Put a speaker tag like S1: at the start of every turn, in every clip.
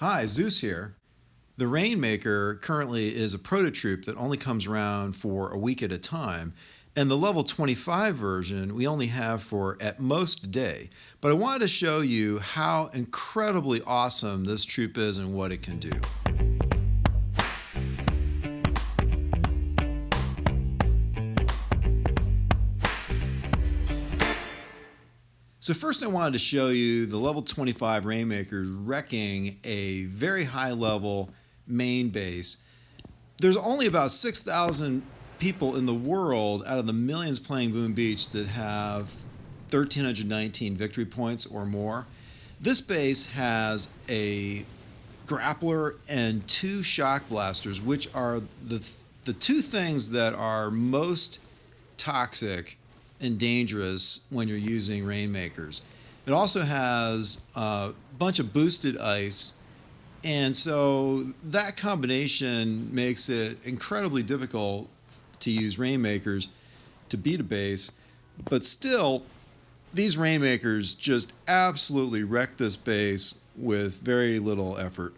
S1: Hi, Zeus here. The Rainmaker currently is a prototype that only comes around for a week at a time, and the level 25 version we only have for at most a day. But I wanted to show you how incredibly awesome this troop is and what it can do. So first I wanted to show you the level 25 Rainmakers wrecking a very high level main base. There's only about 6,000 people in the world out of the millions playing Boom Beach that have 1,319 victory points or more. This base has a grappler and two shock blasters, which are the two things that are most toxic and dangerous when you're using Rainmakers. It also has a bunch of boosted ice, and so that combination makes it incredibly difficult to use Rainmakers to beat a base. But still, these Rainmakers just absolutely wreck this base with very little effort.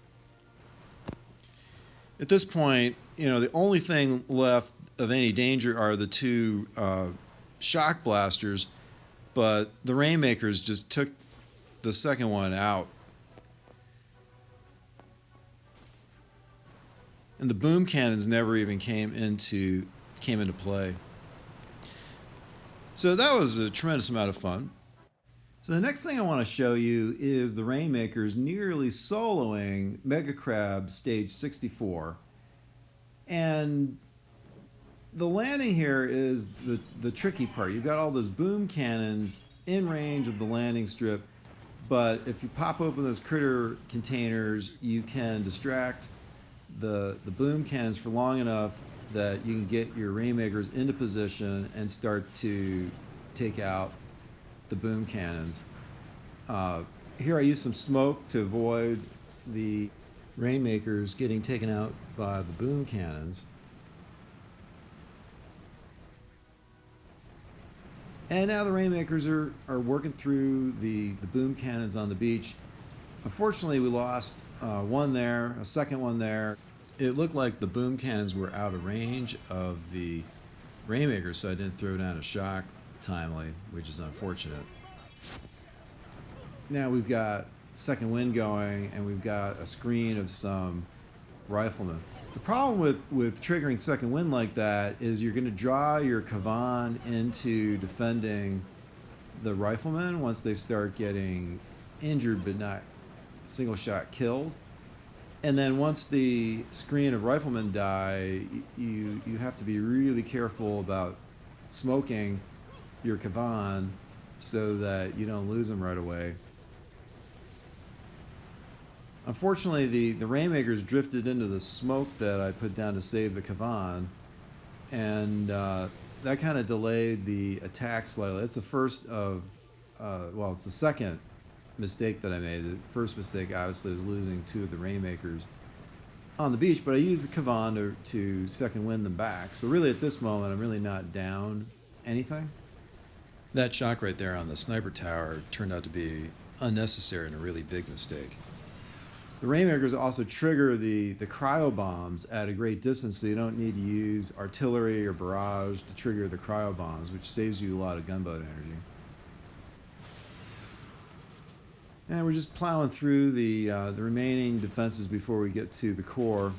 S1: At this point, the only thing left of any danger are the two shock blasters, but the Rainmakers just took the second one out. And the boom cannons never even came into play. So that was a tremendous amount of fun. So the next thing I want to show you is the Rainmakers nearly soloing Mega Crab stage 64. And the landing here is the tricky part. You've got all those boom cannons in range of the landing strip, but if you pop open those critter containers, you can distract the boom cannons for long enough that you can get your Rainmakers into position and start to take out the boom cannons. Here I use some smoke to avoid the Rainmakers getting taken out by the boom cannons. And now the Rainmakers are working through the boom cannons on the beach. Unfortunately, we lost one there, a second one there. It looked like the boom cannons were out of range of the Rainmakers, so I didn't throw down a shock timely, which is unfortunate. Now we've got second wind going, and we've got a screen of some riflemen. The problem with triggering second wind like that is you're going to draw your Kavan into defending the riflemen once they start getting injured but not single shot killed. And then once the screen of riflemen die, you have to be really careful about smoking your Kavan so that you don't lose them right away. Unfortunately, the Rainmakers drifted into the smoke that I put down to save the Kavan, and that kind of delayed the attack slightly. It's the first of, it's the second mistake that I made. The first mistake, obviously, was losing two of the Rainmakers on the beach, but I used the Kavan to second wind them back. So really, at this moment, I'm really not down anything. That shock right there on the sniper tower turned out to be unnecessary and a really big mistake. The Rainmakers also trigger the cryo bombs at a great distance, so you don't need to use artillery or barrage to trigger the cryo bombs, which saves you a lot of gunboat energy. And we're just plowing through the remaining defenses before we get to the core.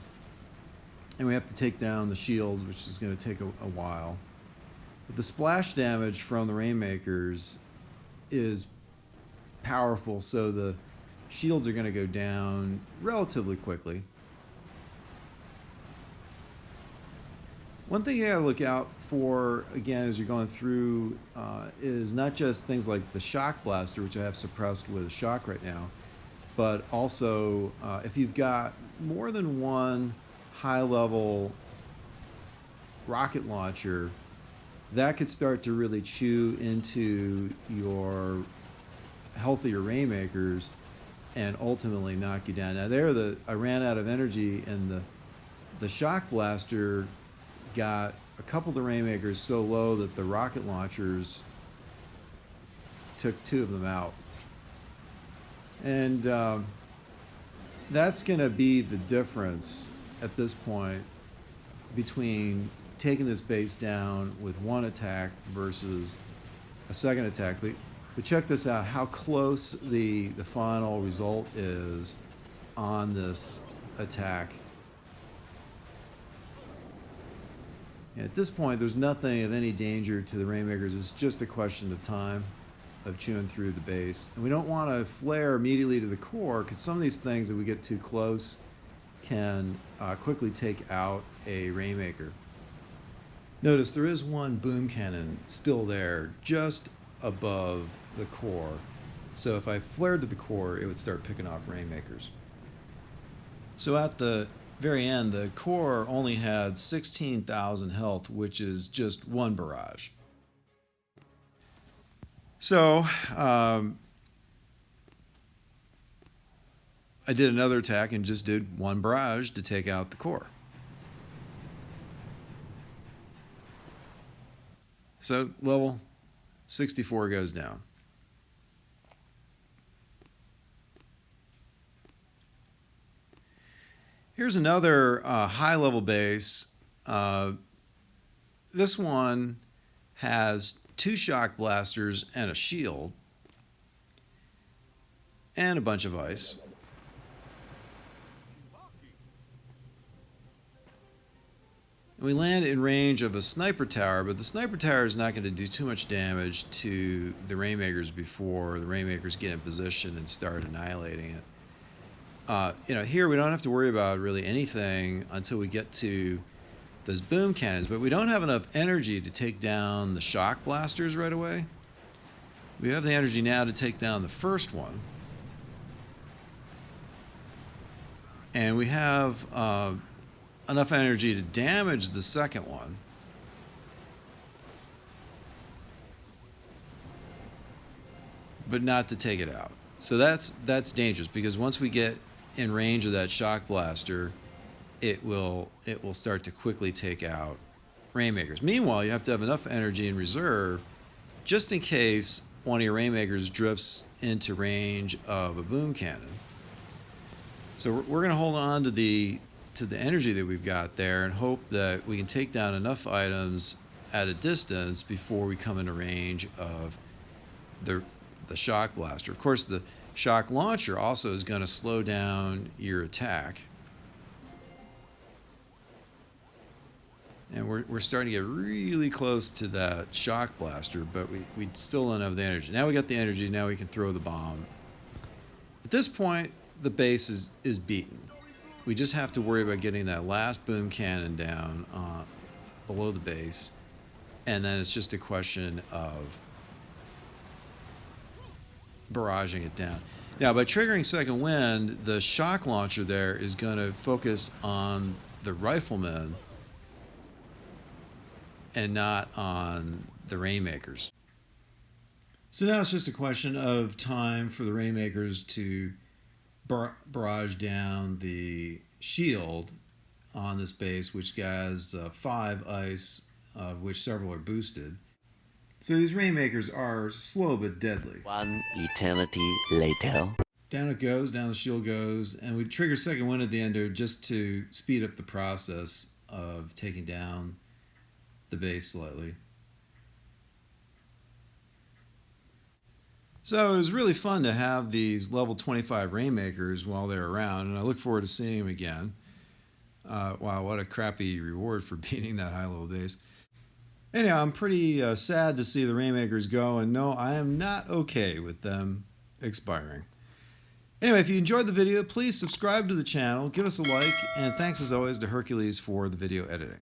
S1: And we have to take down the shields, which is going to take a while. But the splash damage from the Rainmakers is powerful, so the shields are going to go down relatively quickly. One thing you got to look out for, again, as you're going through, is not just things like the shock blaster, which I have suppressed with a shock right now, but also if you've got more than one high-level rocket launcher, that could start to really chew into your healthier Rainmakers and ultimately knock you down. Now I ran out of energy, and the shock blaster got a couple of the Rainmakers so low that the rocket launchers took two of them out. And that's going to be the difference at this point between taking this base down with one attack versus a second attack. But check this out, how close the final result is on this attack. And at this point, there's nothing of any danger to the Rainmakers. It's just a question of time of chewing through the base. And we don't want to flare immediately to the core, because some of these things, if we get too close, can quickly take out a Rainmaker. Notice there is one boom cannon still there, just above the core. So if I flared to the core, it would start picking off Rainmakers. So at the very end, the core only had 16,000 health, which is just one barrage. So I did another attack and just did one barrage to take out the core. So level 64 goes down. Here's another high-level base. This one has 2 shock blasters and a shield and a bunch of ice. And we land in range of a sniper tower, but the sniper tower is not going to do too much damage to the Rainmakers before the Rainmakers get in position and start annihilating it. Here we don't have to worry about really anything until we get to those boom cannons, but we don't have enough energy to take down the shock blasters right away. We have the energy now to take down the first one. And we have enough energy to damage the second one. But not to take it out. So that's dangerous, because once we get in range of that shock blaster, it will start to quickly take out Rainmakers. Meanwhile, you have to have enough energy in reserve just in case one of your Rainmakers drifts into range of a boom cannon. So we're going to hold on to the energy that we've got there and hope that we can take down enough items at a distance before we come into range of the shock blaster. Of course, the shock launcher also is going to slow down your attack. And we're starting to get really close to that shock blaster, but we still don't have the energy. Now we got the energy, now we can throw the bomb. At this point, the base is beaten. We just have to worry about getting that last boom cannon down below the base, and then it's just a question of barraging it down. Now, by triggering second wind, the shock launcher there is going to focus on the riflemen and not on the Rainmakers. So now it's just a question of time for the Rainmakers to barrage down the shield on this base, which has 5 ice, of which several are boosted. So these Rainmakers are slow but deadly.
S2: One eternity later.
S1: Down it goes, down the shield goes, and we trigger second wind at the end there just to speed up the process of taking down the base slightly. So it was really fun to have these level 25 Rainmakers while they're around, and I look forward to seeing them again. Wow, what a crappy reward for beating that high level base. Anyhow, I'm pretty sad to see the Rainmakers go, and no, I am not okay with them expiring. Anyway, if you enjoyed the video, please subscribe to the channel, give us a like, and thanks as always to Hercules for the video editing.